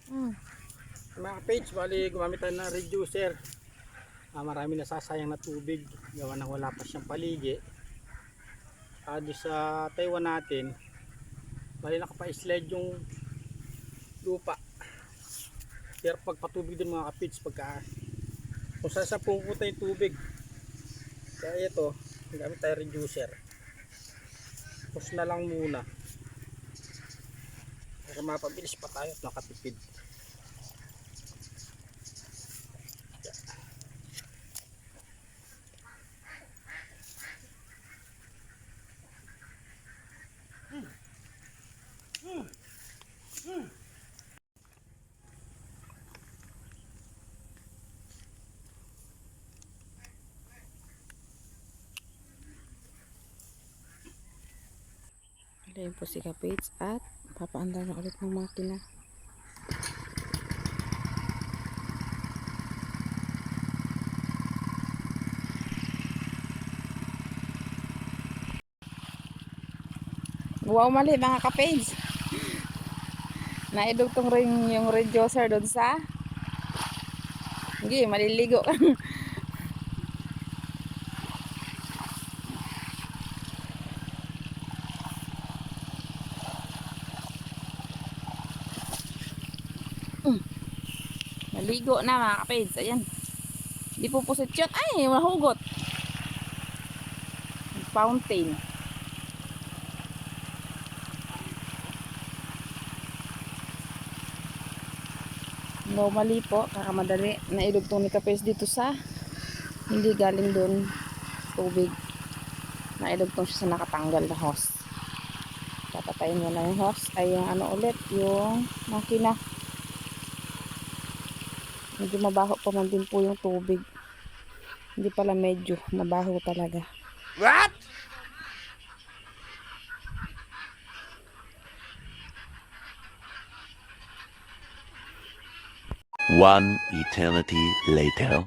Mm. Mga page, bali gumamit tayo ng reducer. Marami nasasayang na tubig gawa ng wala pa siyang paligi. Doon sa Taiwan natin, bali nakapa-slide yung lupa. Pero pag patubig din mga kapits, pagka kung saan sa pupunta yung tubig, kaya ito gamit tayo reducer. Push na lang muna para mapabilis pa tayo at makatipid. Ayan po si Kapits at papaandar na ulit ng makina. Wow, mali mga Kapits. Naidugtong rin yung reducer doon sa hindi, maliligo. Maligo na mga Kapits. Ayan. Di po pusit yun. Ay, mahugot. Fountain. Normally po, kakamadali. Naidugtong ni Kapits dito sa hindi galing doon tubig. Naidugtong siya sa nakatanggal na hose. Papatayin mo na yung hose. Ay, yung ano ulit, yung makina. Medyo mabaho pa man din po yung tubig. Hindi pala medyo, mabaho talaga. What? One eternity later.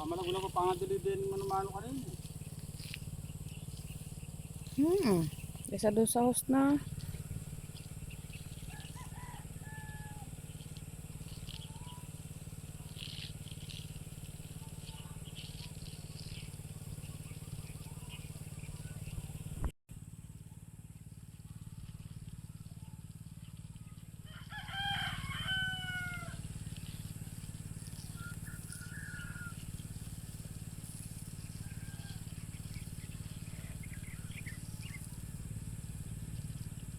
Malang-ulang ko pangadali din manumano ka rin. Kesa doon sa hose na.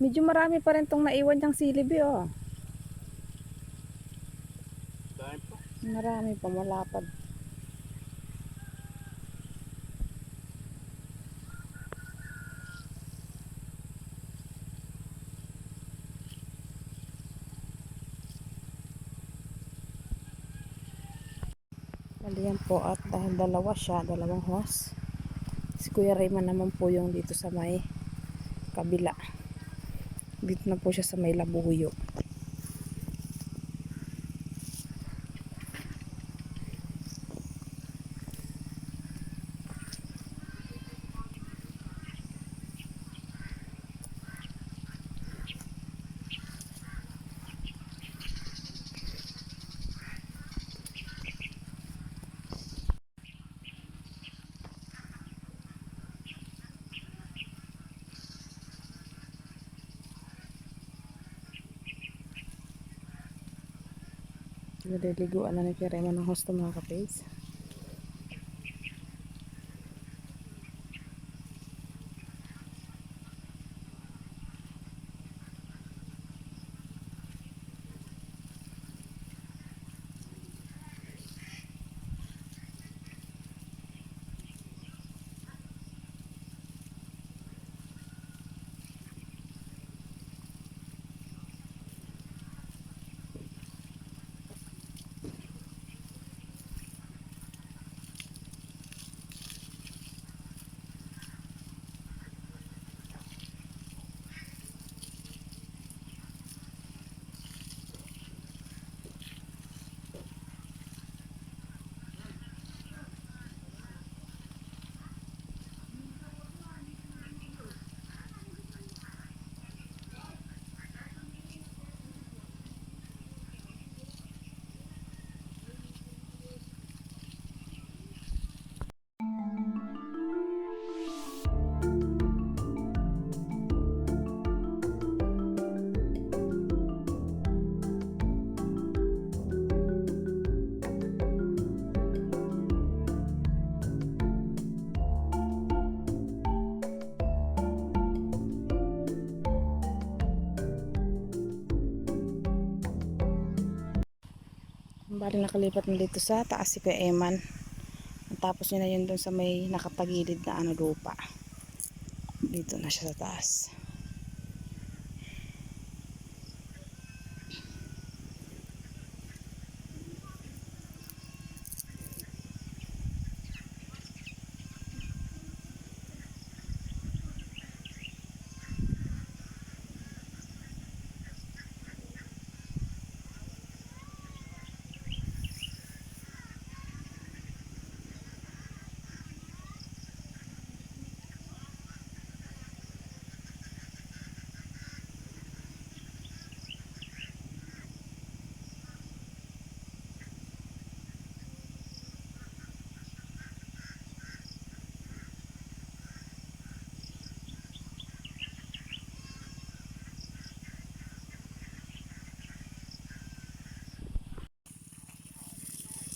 Medyo marami pa rin tong naiwan niyang silib eh, oh. Dahil po. Marami pa, malapad. Yan po, at dahil dalawa siya, dalawang hose. Si Kuya Rayman naman po yung dito sa may kabila. Dito na po siya sa may labuyo. Naliliguan na ni Kuya Rayman ng hose to mga kapage. Bali nakalipat na dito sa taas si Kuya Eman. Tapos niya na yun doon sa may nakatagilid na ano lupa. Dito na siya sa taas.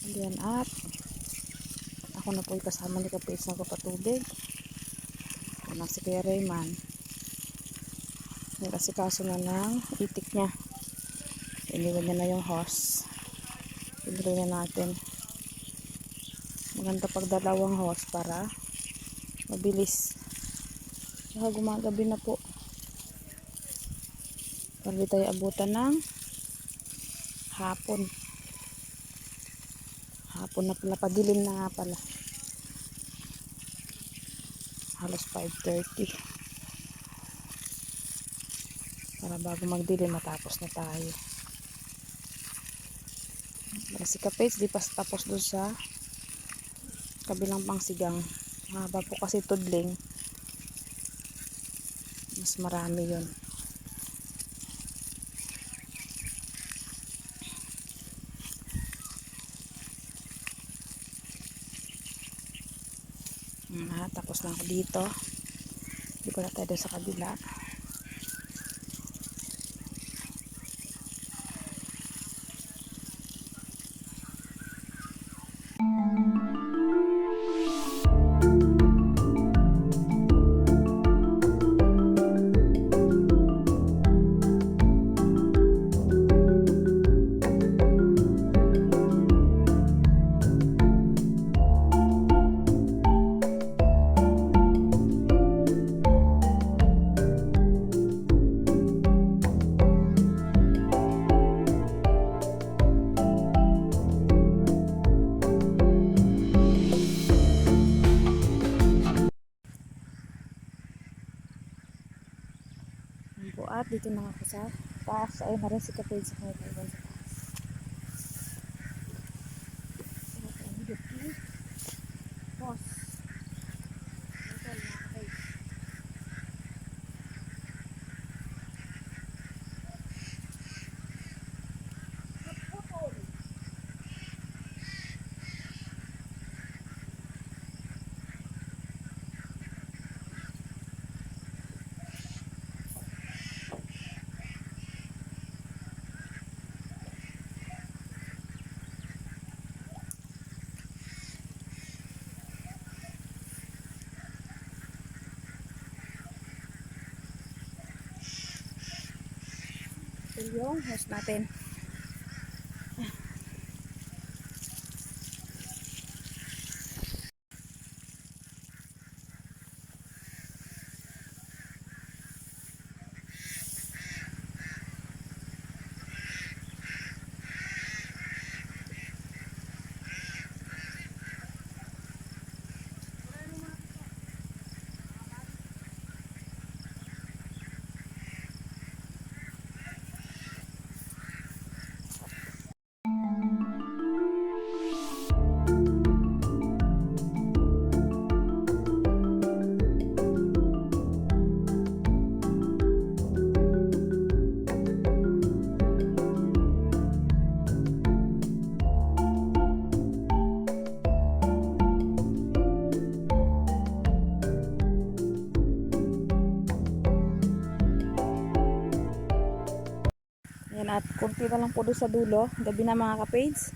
Ayan at ako na po yung kasama ni Kapits na kapatubig. Ano si Kuya Rayman. Nag-asikaso na ng itik niya. Iniwan niya na yung hose. Pinili na natin. Maganda pag dalawang hose para mabilis. Saka gumagabi na po. Para di tayo abutan ng hapon. Hapon na pala, padilim na nga pala. Halos 5:30. Para bago magdilim matapos na tayo. Si Kapits di pa tapos doon sa kabilang pangsigang. Mahaba po kasi tudling. Mas marami yun. Tapos na ako dito. Hindi ko na tayo doon sa kabila. At dito na ako sa taas. Ayun na rin si Kapits sa kanya sa taas. Boss. Ito yung host natin. Ayan, at kunti na lang po doon sa dulo. Gabi na mga kapage.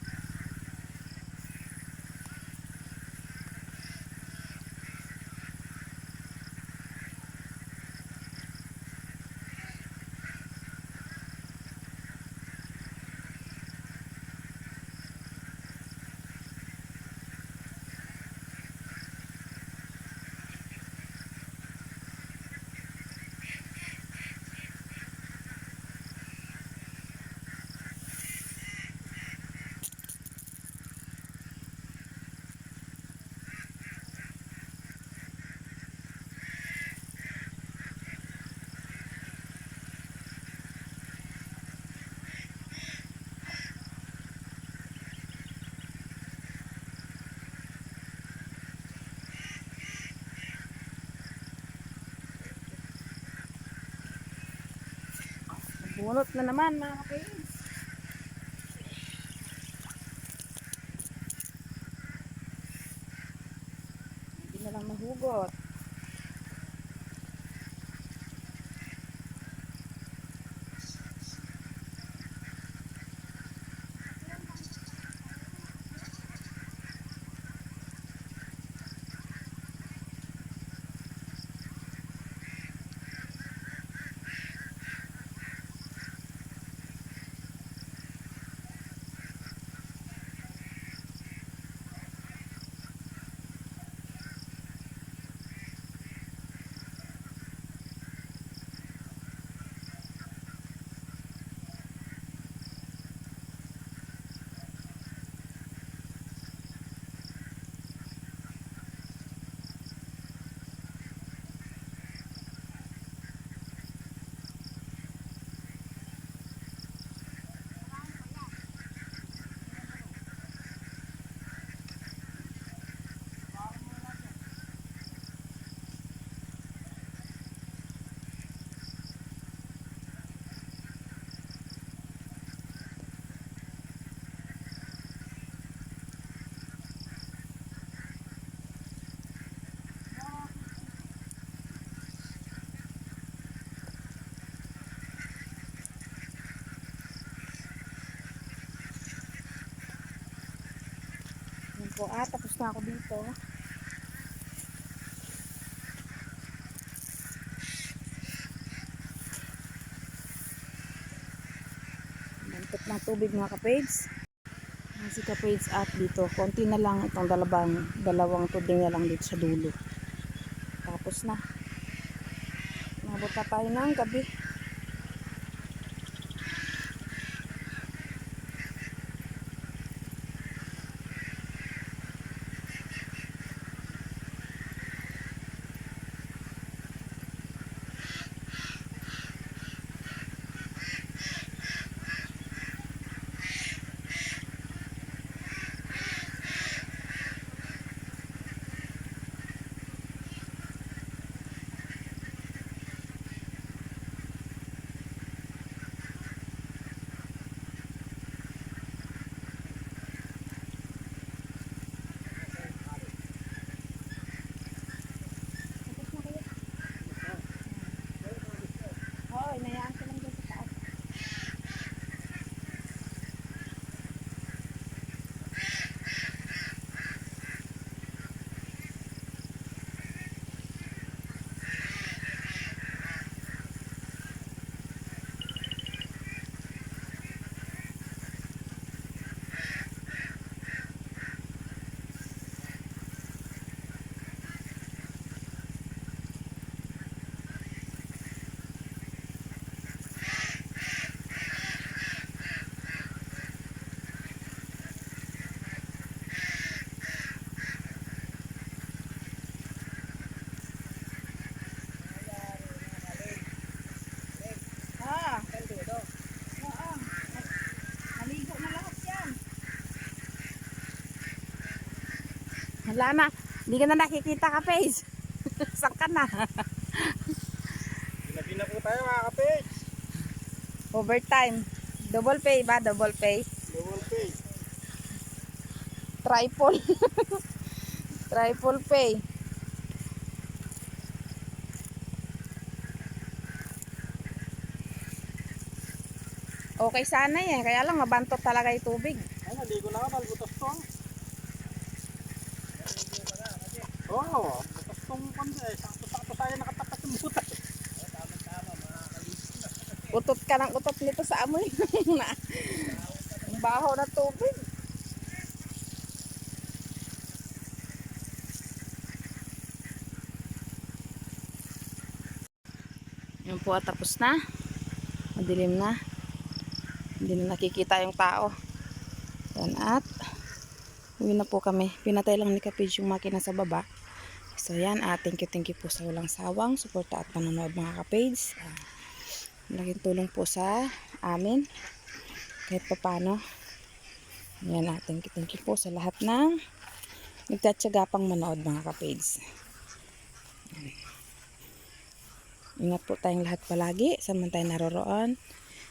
Bunot na naman mga kapatid. Hindi na lang mahugot. Yan po, tapos na ako dito. Bantot ng tubig mga kapage. Si kapage at dito, konti na lang itong dalawang tuding na lang dito sa dulo. Tapos na. Nabot na tayo ng gabi. Oo, inayaan ko lang dyan sa taas. Maligo na lahat yan. Wala na. Hindi ka na nakikita ka, Face. Saan ka na? Ginabi na po tayo mga kapage. Overtime. Double pay ba? Double pay. Double pay. Triple. Triple pay. Okay sana eh. Kaya lang mabantot talaga yung tubig. Ay, naligo na ka, malbutas to. Oo, butas tong panda eh. Sakto-sakto tayo nakatapat ng butas. Utot ka ng utot nito sa amoy. Ang baho na tubig. Yan po at tapos na. Madilim na. Hindi na nakikita yung tao. Yan at uwi na po kami. Pinatay lang ni Kapage yung makina sa baba. So yan, thank you po sa walang sawang suporta at panonood mga Kapage. Malaking tulong po sa amin. Kahit pa paano. Yan, thank you po sa lahat ng nagtatsaga pang manood mga Kapage. Ingat po tayong lahat palagi. Saan man tayo naroroon.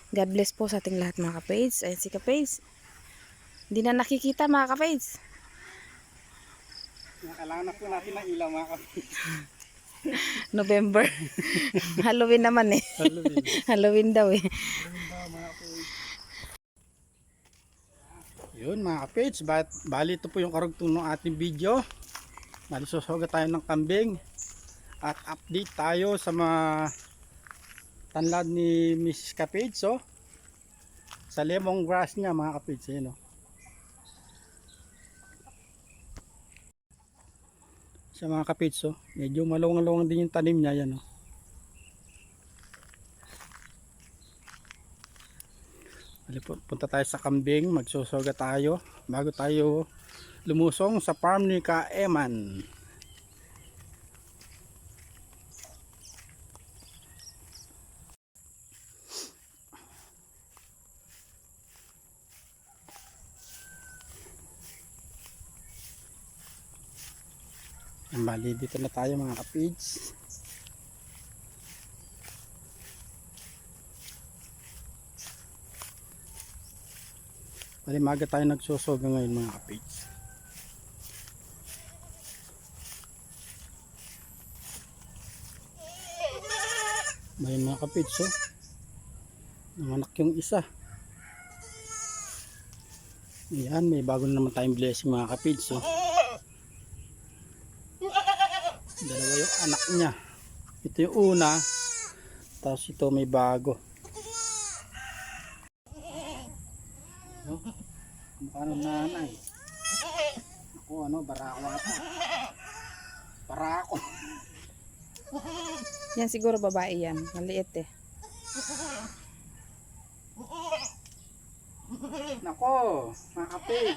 God bless po sa ating lahat mga kapage. Ayan si kapage. Hindi na nakikita mga kapage. Kailangan na po natin ng ilaw mga kapage. November. Halloween naman eh. Halloween. Halloween daw eh. Yun mga kapage, bali ito po yung karugtong ng ating video. Bali susuga tayo ng kambing. At update tayo sa mga tanlad ni Mrs. Kapage. So, sa lemongrass niya mga kapage. Ayan, sa mga kapage, so, medyo malawang-lawang din yung tanim niya. Yan, punta tayo sa kambing, magsusuga tayo bago tayo lumusong sa farm ni Ka Eman. Bali dito na tayo mga kapids. Bali maga tayo nagsusuga ngayon mga kapids. Bali mga kapids, oh, nanganak yung isa. Ayan, may bago na naman tayong blessing mga kapids, oh. Dalawa yung anak niya. Ito yung una, tapos ito may bago. No? Mukha ng nanay. Ako barako ata. Barako. Yan siguro babae yan. Maliit eh. Nako, mga kapig.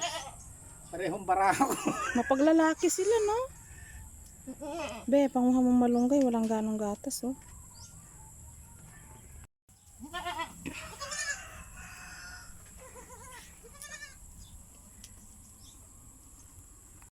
Parehong barako. Mapaglalaki sila no? Be, panguha mong malunggay. Walang ganong gatas oh.